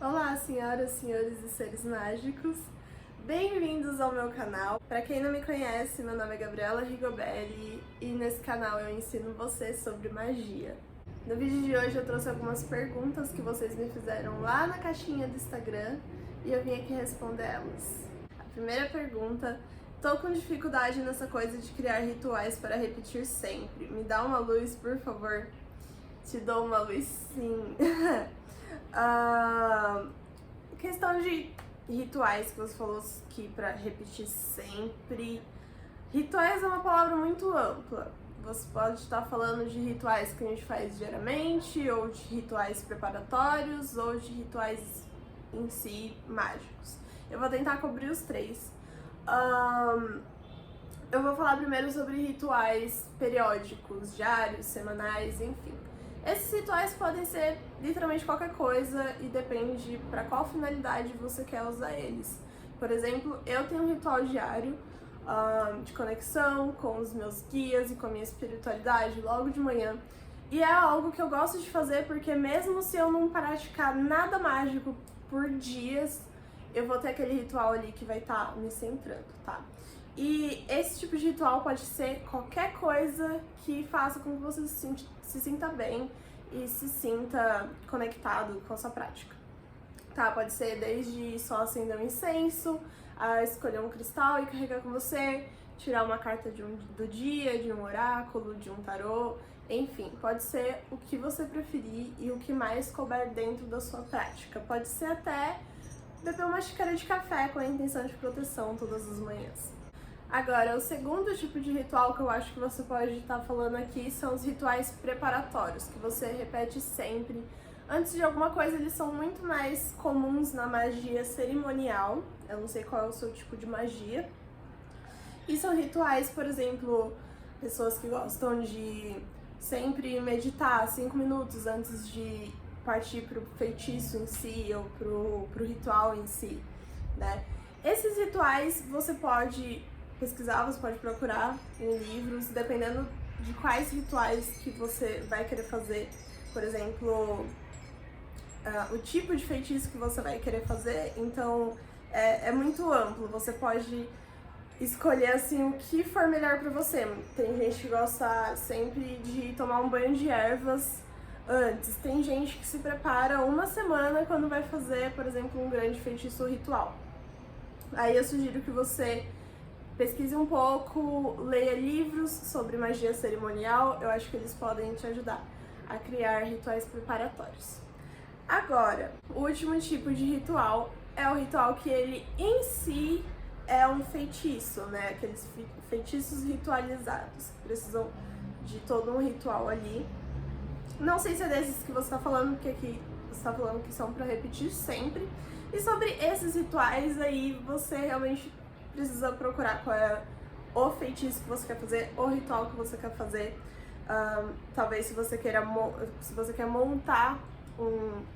Olá, senhoras, senhores e seres mágicos! Bem-vindos ao meu canal. Para quem não me conhece, meu nome é Gabriela Rigobelli e nesse canal eu ensino você sobre magia. No vídeo de hoje eu trouxe algumas perguntas que vocês me fizeram lá na caixinha do Instagram e eu vim aqui responder elas. A primeira pergunta: tô com dificuldade nessa coisa de criar rituais para repetir sempre. Me dá uma luz, por favor? Te dou uma luz, sim. Questão de rituais que você falou que para repetir sempre. Rituais é uma palavra muito ampla. Você pode estar falando de rituais que a gente faz diariamente, ou de rituais preparatórios, ou de rituais em si mágicos. Eu vou tentar cobrir os três. Eu vou falar primeiro sobre rituais periódicos, diários, semanais, enfim. Esses rituais podem ser literalmente qualquer coisa e depende para qual finalidade você quer usar eles. Por exemplo, eu tenho um ritual diário de conexão com os meus guias e com a minha espiritualidade logo de manhã. E é algo que eu gosto de fazer porque mesmo se eu não praticar nada mágico por dias, eu vou ter aquele ritual ali que vai estar me centrando, tá? E esse tipo de ritual pode ser qualquer coisa que faça com que você se sinta bem e se sinta conectado com a sua prática. Tá? Pode ser desde só acender um incenso, a escolher um cristal e carregar com você, tirar uma carta do dia, de um oráculo, de um tarô, enfim, pode ser o que você preferir e o que mais couber dentro da sua prática. Pode ser até beber uma xícara de café com a intenção de proteção todas as manhãs. Agora, o segundo tipo de ritual que eu acho que você pode estar falando aqui são os rituais preparatórios, que você repete sempre. Antes de alguma coisa, eles são muito mais comuns na magia cerimonial. Eu não sei qual é o seu tipo de magia. E são rituais, por exemplo, pessoas que gostam de sempre meditar 5 minutos antes de partir para o feitiço em si ou para o ritual em si, né? Esses rituais você pode pesquisar, você pode procurar em livros, dependendo de quais rituais que você vai querer fazer. Por exemplo, o tipo de feitiço que você vai querer fazer, então é muito amplo. Você pode escolher assim o que for melhor pra você. Tem gente que gosta sempre de tomar um banho de ervas antes. Tem gente que se prepara uma semana quando vai fazer, por exemplo, um grande feitiço ritual. Aí eu sugiro que você pesquise um pouco, leia livros sobre magia cerimonial, eu acho que eles podem te ajudar a criar rituais preparatórios. Agora, o último tipo de ritual é o ritual que ele em si é um feitiço, né? Aqueles feitiços ritualizados, que precisam de todo um ritual ali. Não sei se é desses que você está falando, porque aqui você está falando que são para repetir sempre. E sobre esses rituais aí, você realmente precisa procurar qual é o feitiço que você quer fazer, o ritual que você quer fazer. Talvez se você quer montar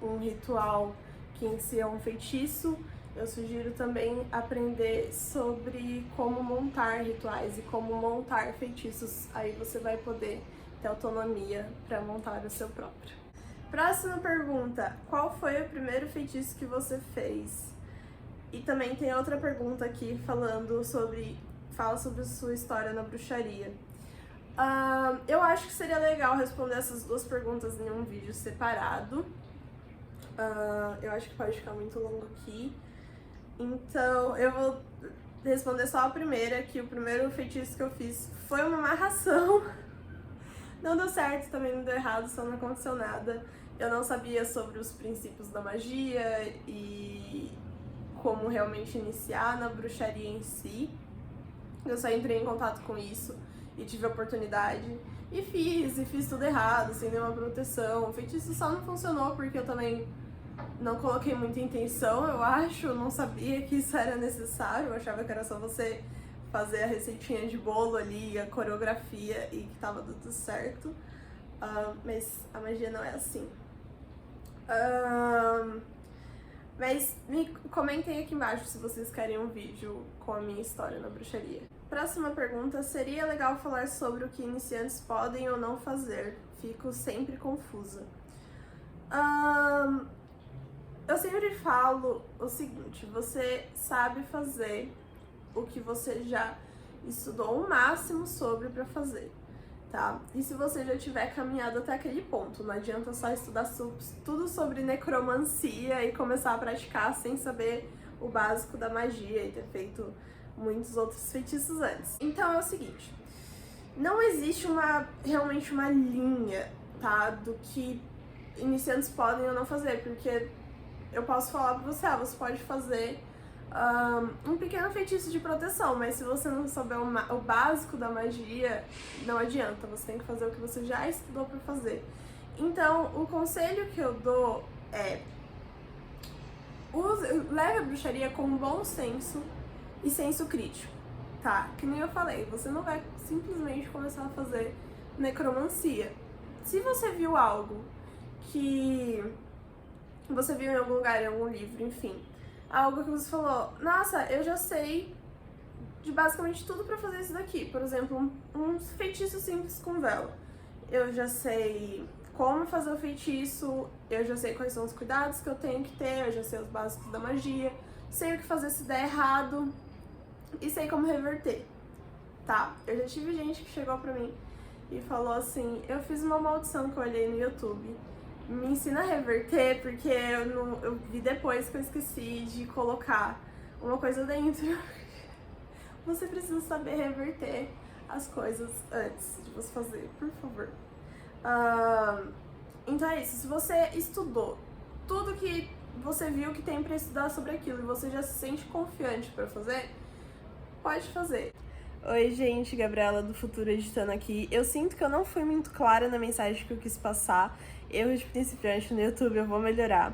um ritual que em si é um feitiço, eu sugiro também aprender sobre como montar rituais e como montar feitiços. Aí você vai poder ter autonomia para montar o seu próprio. Próxima pergunta: qual foi o primeiro feitiço que você fez? E também tem outra pergunta aqui fala sobre sua história na bruxaria. Eu acho que seria legal responder essas duas perguntas em um vídeo separado. Eu acho que pode ficar muito longo aqui. Então eu vou responder só a primeira, que o primeiro feitiço que eu fiz foi uma amarração. Não deu certo, também não deu errado, só não aconteceu nada. Eu não sabia sobre os princípios da magia e como realmente iniciar na bruxaria em si. Eu só entrei em contato com isso e tive a oportunidade e fiz tudo errado, sem nenhuma proteção. O feitiço só não funcionou porque eu também não coloquei muita intenção, eu acho. Eu não sabia que isso era necessário, eu achava que era só você fazer a receitinha de bolo ali, a coreografia e que tava tudo certo. Mas a magia não é assim. Mas me comentem aqui embaixo se vocês querem um vídeo com a minha história na bruxaria. Próxima pergunta: seria legal falar sobre o que iniciantes podem ou não fazer? Fico sempre confusa. Eu sempre falo o seguinte, você sabe fazer o que você já estudou o máximo sobre pra fazer, tá? E se você já tiver caminhado até aquele ponto, não adianta só estudar tudo sobre necromancia e começar a praticar sem saber o básico da magia e ter feito muitos outros feitiços antes. Então é o seguinte, não existe realmente uma linha, tá, do que iniciantes podem ou não fazer, porque eu posso falar pra você, você pode fazer um pequeno feitiço de proteção, mas se você não souber o básico da magia, não adianta, você tem que fazer o que você já estudou pra fazer. Então, o conselho que eu dou é leve a bruxaria com bom senso e senso crítico, tá? Que nem eu falei, você não vai simplesmente começar a fazer necromancia. Se você viu algo que você viu em algum lugar, em algum livro, enfim, algo que você falou, nossa, eu já sei de basicamente tudo pra fazer isso daqui. Por exemplo, um feitiço simples com vela. Eu já sei como fazer o feitiço, eu já sei quais são os cuidados que eu tenho que ter, eu já sei os básicos da magia, sei o que fazer se der errado e sei como reverter, tá? Eu já tive gente que chegou pra mim e falou assim, eu fiz uma maldição que eu olhei no YouTube, me ensina a reverter, porque eu vi depois que eu esqueci de colocar uma coisa dentro. Você precisa saber reverter as coisas antes de você fazer, por favor. Então é isso, se você estudou tudo que você viu que tem pra estudar sobre aquilo e você já se sente confiante pra fazer, pode fazer. Oi gente, Gabriela do Futuro editando aqui. Eu sinto que eu não fui muito clara na mensagem que eu quis passar. Erro de principiante no YouTube, eu vou melhorar.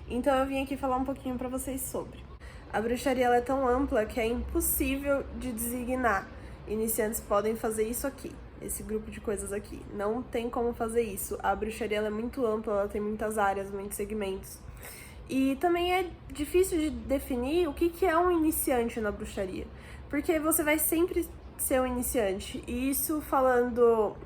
Então eu vim aqui falar um pouquinho pra vocês sobre. A bruxaria ela é tão ampla que é impossível de designar. Iniciantes podem fazer isso aqui, esse grupo de coisas aqui. Não tem como fazer isso. A bruxaria ela é muito ampla, ela tem muitas áreas, muitos segmentos. E também é difícil de definir o que é um iniciante na bruxaria. Porque você vai sempre ser um iniciante. E isso falando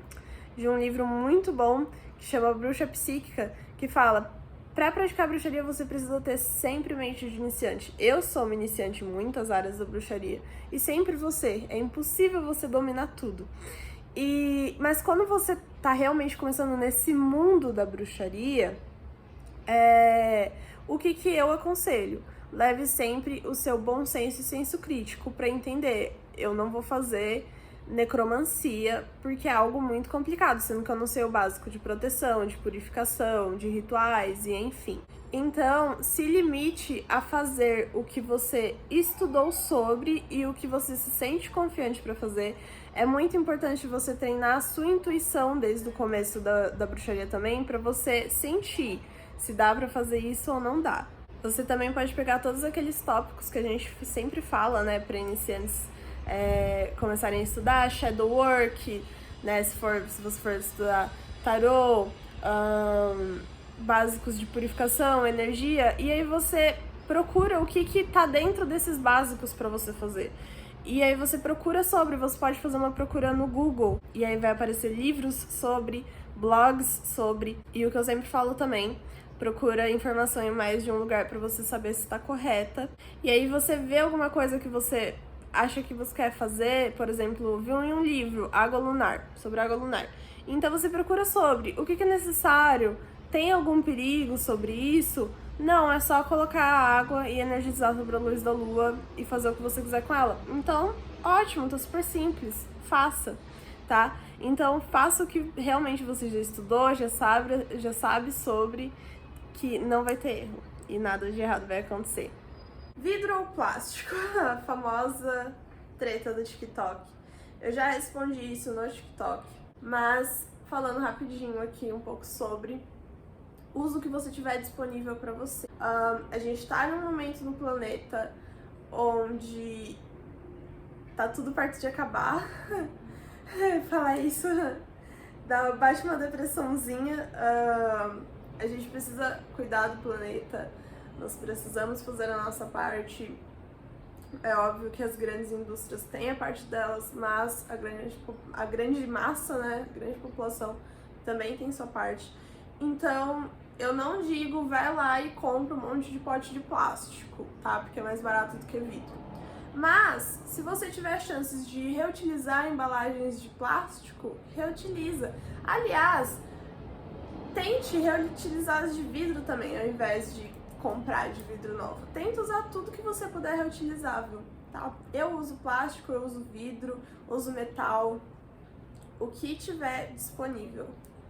de um livro muito bom que chama Bruxa Psíquica, que fala, pra praticar bruxaria você precisa ter sempre mente de iniciante. Eu sou uma iniciante em muitas áreas da bruxaria e sempre você. É impossível você dominar tudo. Mas quando você tá realmente começando nesse mundo da bruxaria, o que eu aconselho? Leve sempre o seu bom senso e senso crítico pra entender. Eu não vou fazer necromancia porque é algo muito complicado, sendo que eu não sei o básico de proteção, de purificação, de rituais e enfim. Então, se limite a fazer o que você estudou sobre e o que você se sente confiante pra fazer. É muito importante você treinar a sua intuição desde o começo da bruxaria também, pra você sentir se dá pra fazer isso ou não dá. Você também pode pegar todos aqueles tópicos que a gente sempre fala, né, pra iniciantes começarem a estudar, shadow work, né, se você for estudar tarô, básicos de purificação, energia, e aí você procura o que tá dentro desses básicos pra você fazer. E aí você procura sobre, você pode fazer uma procura no Google, e aí vai aparecer livros sobre, blogs sobre, e o que eu sempre falo também, procura informação em mais de um lugar pra você saber se tá correta. E aí você vê alguma coisa que você acha que você quer fazer, por exemplo, viu em um livro, água lunar, sobre água lunar. Então você procura sobre o que é necessário, tem algum perigo sobre isso? Não, é só colocar a água e energizar sobre a luz da lua e fazer o que você quiser com ela. Então, ótimo, tá super simples, faça, tá? Então faça o que realmente você já estudou, já sabe sobre, que não vai ter erro e nada de errado vai acontecer. Vidro ou plástico? A famosa treta do TikTok. Eu já respondi isso no TikTok, mas falando rapidinho aqui um pouco sobre, use o que você tiver disponível pra você. A gente tá num momento no planeta onde tá tudo perto de acabar. Falar isso bate uma depressãozinha. A gente precisa cuidar do planeta, nós precisamos fazer a nossa parte. É óbvio que as grandes indústrias têm a parte delas, mas a grande massa, né, a grande população também tem sua parte. Então, eu não digo vai lá e compra um monte de pote de plástico, tá? Porque é mais barato do que vidro. Mas, se você tiver chances de reutilizar embalagens de plástico, reutiliza. Aliás, tente reutilizar as de vidro também, ao invés de comprar de vidro novo. Tenta usar tudo que você puder reutilizável, tá? Eu uso plástico, eu uso vidro, uso metal, o que tiver disponível.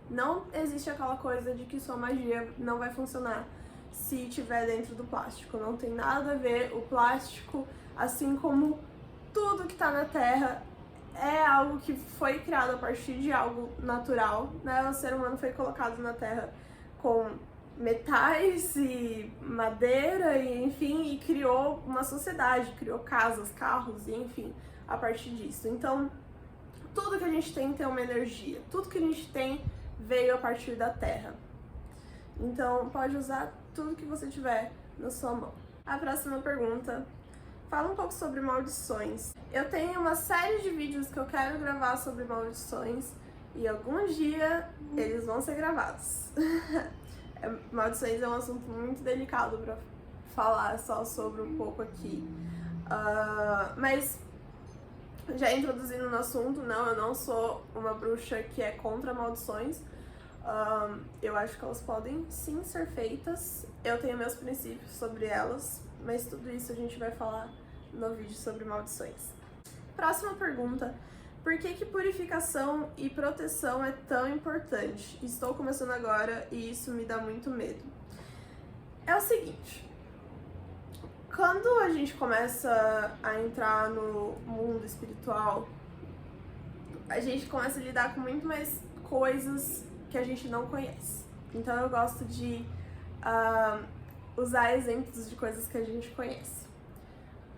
Não existe aquela coisa de que sua magia não vai funcionar se tiver dentro do plástico. Não tem nada a ver. O plástico, assim como tudo que tá na Terra, é algo que foi criado a partir de algo natural, né? O ser humano foi colocado na Terra com metais e madeira e enfim, e criou uma sociedade, criou casas, carros e enfim, a partir disso. Então, tudo que a gente tem uma energia, tudo que a gente tem veio a partir da Terra. Então, pode usar tudo que você tiver na sua mão. A próxima pergunta fala um pouco sobre maldições. Eu tenho uma série de vídeos que eu quero gravar sobre maldições e algum dia eles vão ser gravados. Maldições é um assunto muito delicado para falar só sobre um pouco aqui. Mas já introduzindo no assunto, não, eu não sou uma bruxa que é contra maldições. Eu acho que elas podem sim ser feitas. Eu tenho meus princípios sobre elas, mas tudo isso a gente vai falar no vídeo sobre maldições. Próxima pergunta. Por que purificação e proteção é tão importante? Estou começando agora e isso me dá muito medo. É o seguinte, quando a gente começa a entrar no mundo espiritual, a gente começa a lidar com muito mais coisas que a gente não conhece. Então eu gosto de usar exemplos de coisas que a gente conhece.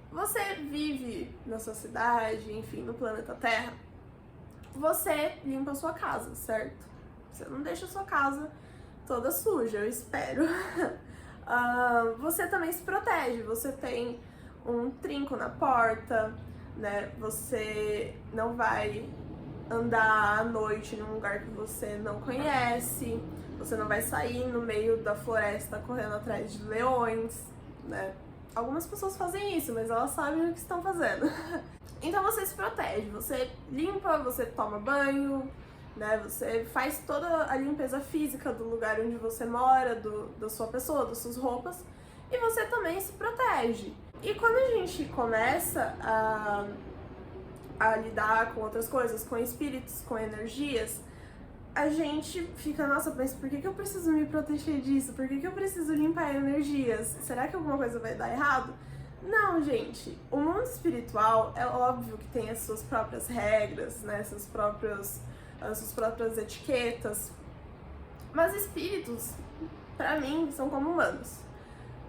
Você vive na sua cidade, enfim, no planeta Terra, você limpa a sua casa, certo? Você não deixa a sua casa toda suja, eu espero. Você também se protege, você tem um trinco na porta, né? Você não vai andar à noite num lugar que você não conhece, você não vai sair no meio da floresta correndo atrás de leões, né? Algumas pessoas fazem isso, mas elas sabem o que estão fazendo. Então você se protege, você limpa, você toma banho, né? Você faz toda a limpeza física do lugar onde você mora, da sua pessoa, das suas roupas, e você também se protege. E quando a gente começa a lidar com outras coisas, com espíritos, com energias, a gente fica, nossa, mas por que eu preciso me proteger disso? Por que eu preciso limpar energias? Será que alguma coisa vai dar errado? Não, gente. O mundo espiritual é óbvio que tem as suas próprias regras, né? As suas próprias etiquetas. Mas espíritos, pra mim, são como humanos.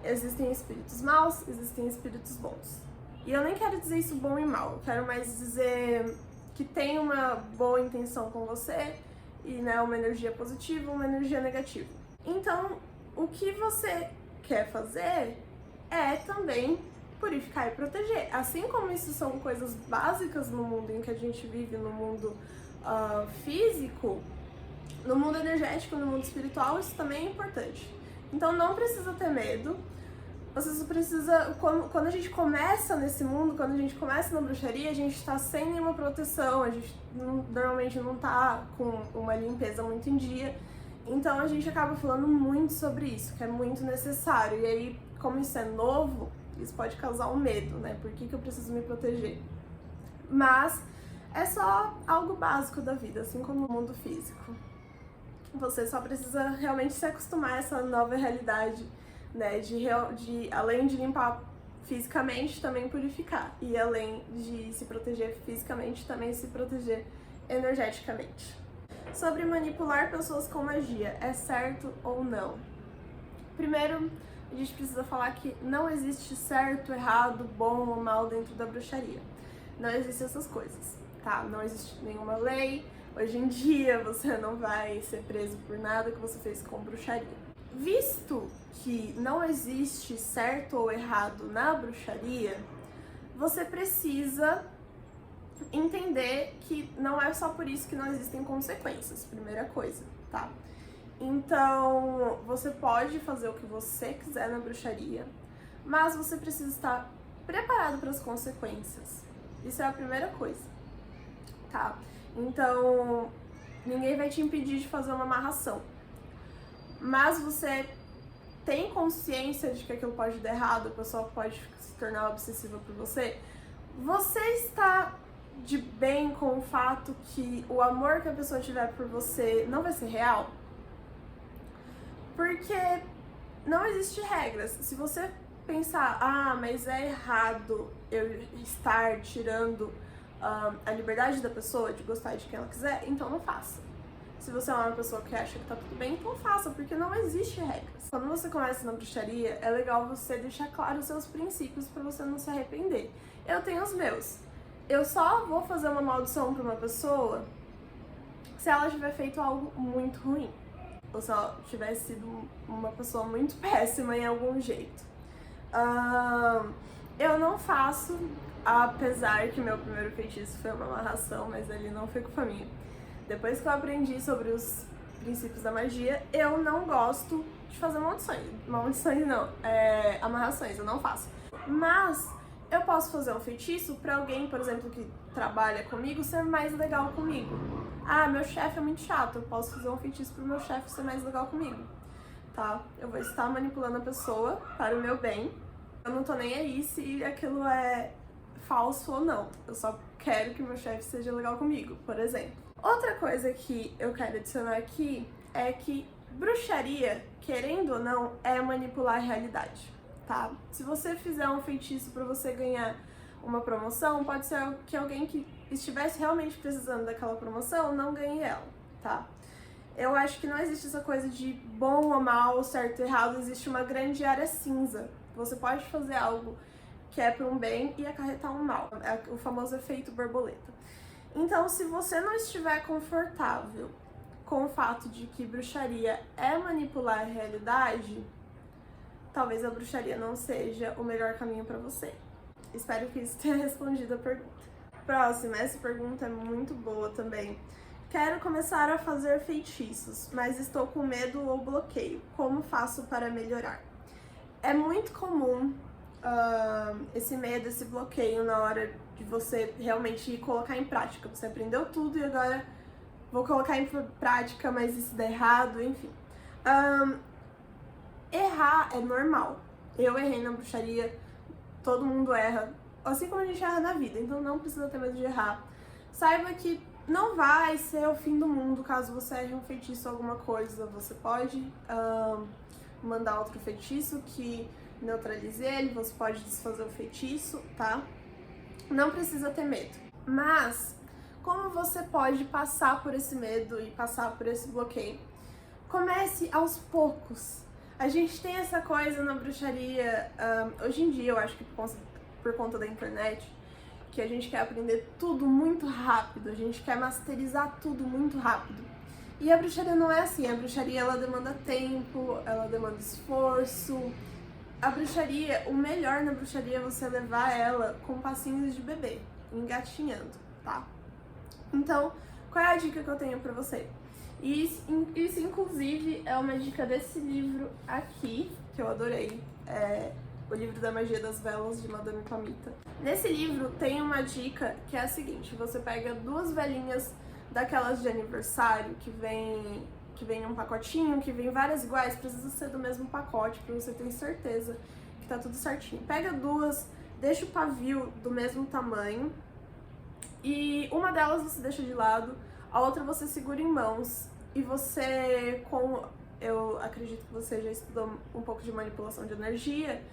Existem espíritos maus, existem espíritos bons. E eu nem quero dizer isso bom e mal, eu quero mais dizer que tem uma boa intenção com você e, né, uma energia positiva, uma energia negativa. Então, o que você quer fazer é também purificar e proteger. Assim como isso são coisas básicas no mundo em que a gente vive, no mundo físico, no mundo energético, no mundo espiritual, isso também é importante. Então não precisa ter medo. Você só precisa, quando a gente começa nesse mundo, quando a gente começa na bruxaria, a gente tá sem nenhuma proteção, a gente normalmente não tá com uma limpeza muito em dia, então a gente acaba falando muito sobre isso, que é muito necessário, e aí, como isso é novo, isso pode causar um medo, né? Por que eu preciso me proteger? Mas é só algo básico da vida, assim como no mundo físico. Você só precisa realmente se acostumar a essa nova realidade, né, de além de limpar fisicamente, também purificar. E além de se proteger fisicamente, também se proteger energeticamente. Sobre manipular pessoas com magia, é certo ou não? Primeiro, a gente precisa falar que não existe certo, errado, bom ou mal dentro da bruxaria. Não existem essas coisas, tá? Não existe nenhuma lei. Hoje em dia você não vai ser preso por nada que você fez com bruxaria. Visto que não existe certo ou errado na bruxaria, você precisa entender que não é só por isso que não existem consequências, primeira coisa, tá? Então, você pode fazer o que você quiser na bruxaria, mas você precisa estar preparado para as consequências. Isso é a primeira coisa, tá? Então, ninguém vai te impedir de fazer uma amarração, mas você tem consciência de que aquilo pode dar errado, a pessoa pode se tornar obsessiva por você. Você está de bem com o fato que o amor que a pessoa tiver por você não vai ser real? Porque não existe regras. Se você pensar, mas é errado eu estar tirando a liberdade da pessoa de gostar de quem ela quiser, então não faça. Se você é uma pessoa que acha que tá tudo bem, então faça, porque não existe regras. Quando você começa na bruxaria, é legal você deixar claro os seus princípios pra você não se arrepender. Eu tenho os meus. Eu só vou fazer uma maldição pra uma pessoa se ela tiver feito algo muito ruim. Ou se ela tiver sido uma pessoa muito péssima em algum jeito. Eu não faço, apesar que meu primeiro feitiço foi uma amarração, mas ele não foi culpa minha. Depois que eu aprendi sobre os princípios da magia, eu não gosto de fazer maldições. Maldições não, amarrações, eu não faço. Mas eu posso fazer um feitiço pra alguém, por exemplo, que trabalha comigo, ser mais legal comigo. Meu chefe é muito chato, eu posso fazer um feitiço pro meu chefe ser mais legal comigo, tá? Eu vou estar manipulando a pessoa para o meu bem. Eu não tô nem aí se aquilo é falso ou não. Eu só quero que meu chefe seja legal comigo, por exemplo. Outra coisa que eu quero adicionar aqui é que bruxaria, querendo ou não, é manipular a realidade, tá? Se você fizer um feitiço pra você ganhar uma promoção, pode ser que alguém que estivesse realmente precisando daquela promoção não ganhe ela, tá? Eu acho que não existe essa coisa de bom ou mal, certo ou errado, existe uma grande área cinza. Você pode fazer algo que é para um bem e acarretar um mal, é o famoso efeito borboleta. Então, se você não estiver confortável com o fato de que bruxaria é manipular a realidade, talvez a bruxaria não seja o melhor caminho para você. Espero que isso tenha respondido a pergunta. Próxima, essa pergunta é muito boa também. Quero começar a fazer feitiços, mas estou com medo ou bloqueio. Como faço para melhorar? É muito comum esse medo, esse bloqueio na hora de você realmente colocar em prática. Você aprendeu tudo e agora vou colocar em prática, mas isso dá errado, enfim. Errar é normal. Eu errei na bruxaria, todo mundo erra, assim como a gente erra na vida, então não precisa ter medo de errar. Saiba que não vai ser o fim do mundo caso você erre um feitiço ou alguma coisa. Você pode mandar outro feitiço que neutralize ele, você pode desfazer o feitiço, tá? Não precisa ter medo. Mas, como você pode passar por esse medo e passar por esse bloqueio? Comece aos poucos. A gente tem essa coisa na bruxaria, hoje em dia eu acho que por conta da internet, que a gente quer aprender tudo muito rápido, a gente quer masterizar tudo muito rápido. E a bruxaria não é assim, a bruxaria ela demanda tempo, ela demanda esforço. A bruxaria, o melhor na bruxaria é você levar ela com passinhos de bebê, engatinhando, tá? Então, qual é a dica que eu tenho pra você? Isso inclusive é uma dica desse livro aqui, que eu adorei, o livro da magia das velas, de Madame Pamita. Nesse livro tem uma dica que é a seguinte: você pega 2 velinhas daquelas de aniversário que vem um pacotinho, que vem várias iguais, precisa ser do mesmo pacote pra você ter certeza que tá tudo certinho. Pega 2, deixa o pavio do mesmo tamanho e uma delas você deixa de lado, a outra você segura em mãos e você, eu acredito que você já estudou um pouco de manipulação de energia,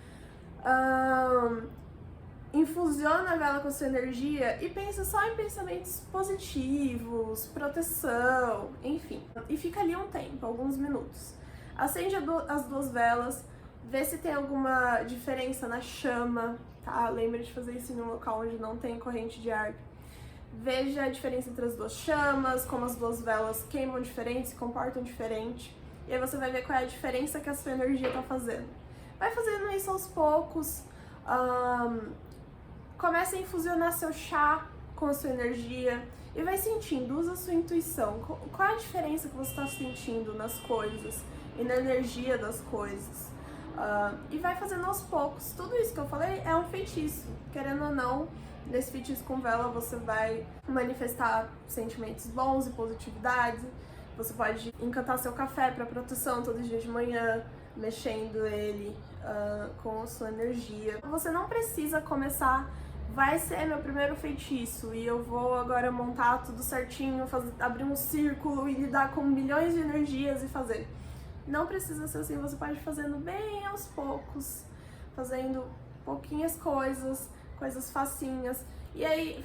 infusiona a vela com a sua energia e pensa só em pensamentos positivos, proteção, enfim. E fica ali um tempo, alguns minutos. Acende as 2 velas, vê se tem alguma diferença na chama, tá? Lembra de fazer isso em um local onde não tem corrente de ar. Veja a diferença entre as 2 chamas, como as 2 velas queimam diferente, se comportam diferente. E aí você vai ver qual é a diferença que a sua energia tá fazendo. Vai fazendo isso aos poucos. Comece a infusionar seu chá com a sua energia e vai sentindo, usa a sua intuição. Qual é a diferença que você está sentindo nas coisas e na energia das coisas? E vai fazendo aos poucos. Tudo isso que eu falei é um feitiço. Querendo ou não, nesse feitiço com vela você vai manifestar sentimentos bons e positividade. Você pode encantar seu café para proteção todo dia de manhã, mexendo ele com a sua energia. Você não precisa começar, vai ser meu primeiro feitiço e eu vou agora montar tudo certinho, abrir um círculo e lidar com milhões de energias e fazer. Não precisa ser assim, você pode ir fazendo bem aos poucos, fazendo pouquinhas coisas facinhas. E aí,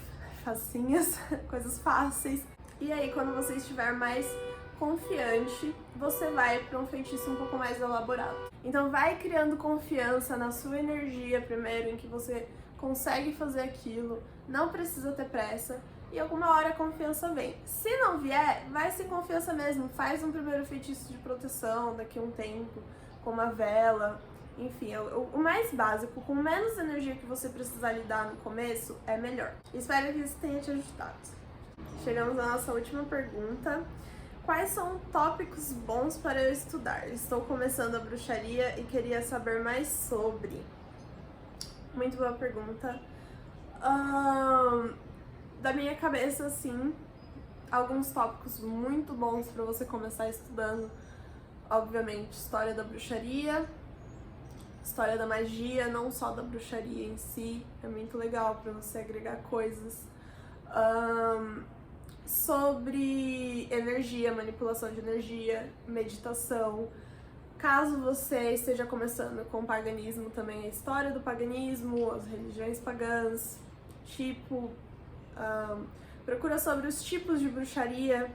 coisas fáceis. E aí, quando você estiver mais confiante, você vai para um feitiço um pouco mais elaborado. Então vai criando confiança na sua energia primeiro, em que você consegue fazer aquilo, não precisa ter pressa. E alguma hora a confiança vem. Se não vier, vai sem confiança mesmo. Faz um primeiro feitiço de proteção daqui a um tempo, com uma vela. Enfim, o mais básico, com menos energia que você precisar lidar no começo, é melhor. Espero que isso tenha te ajudado. Chegamos à nossa última pergunta. Quais são tópicos bons para eu estudar? Estou começando a bruxaria e queria saber mais sobre. Muito boa pergunta. Da minha cabeça, assim, alguns tópicos muito bons para você começar estudando. Obviamente, história da bruxaria, história da magia, não só da bruxaria em si. É muito legal para você agregar coisas. Sobre energia, manipulação de energia, meditação. Caso você esteja começando com o paganismo, também a história do paganismo, as religiões pagãs, procura sobre os tipos de bruxaria,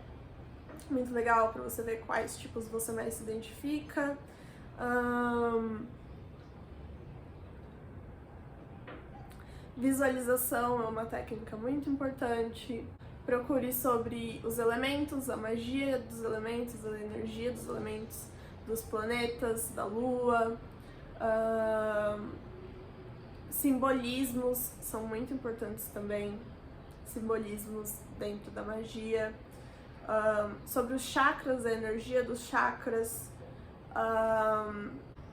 muito legal para você ver quais tipos você mais se identifica. Visualização é uma técnica muito importante. Procure sobre os elementos, a magia dos elementos, a energia dos elementos, dos planetas, da lua. Simbolismos são muito importantes também. Simbolismos dentro da magia. Sobre os chakras, a energia dos chakras.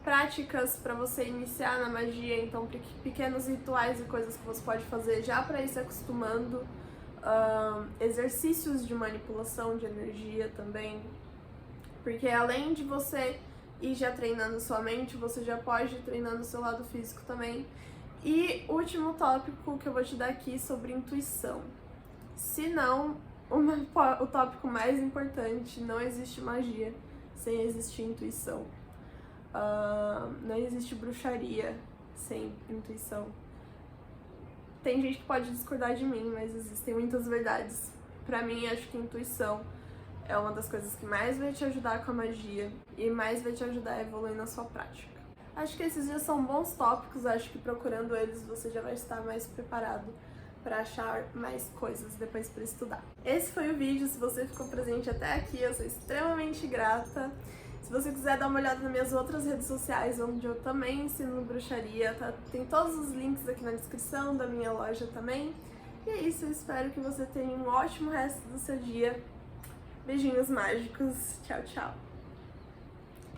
Práticas para você iniciar na magia, então pequenos rituais e coisas que você pode fazer já para ir se acostumando. Exercícios de manipulação de energia também, porque além de você ir já treinando sua mente, você já pode ir treinando o seu lado físico também. E último tópico que eu vou te dar aqui sobre intuição. Se não, o tópico mais importante, não existe magia sem existir intuição. Não existe bruxaria sem intuição. Tem gente que pode discordar de mim, mas existem muitas verdades. Pra mim, acho que intuição é uma das coisas que mais vai te ajudar com a magia e mais vai te ajudar a evoluir na sua prática. Acho que esses dias são bons tópicos, acho que procurando eles você já vai estar mais preparado para achar mais coisas depois para estudar. Esse foi o vídeo, se você ficou presente até aqui, eu sou extremamente grata. Se você quiser dar uma olhada nas minhas outras redes sociais, onde eu também ensino bruxaria, tá? Tem todos os links aqui na descrição da minha loja também. E é isso, eu espero que você tenha um ótimo resto do seu dia. Beijinhos mágicos, tchau, tchau!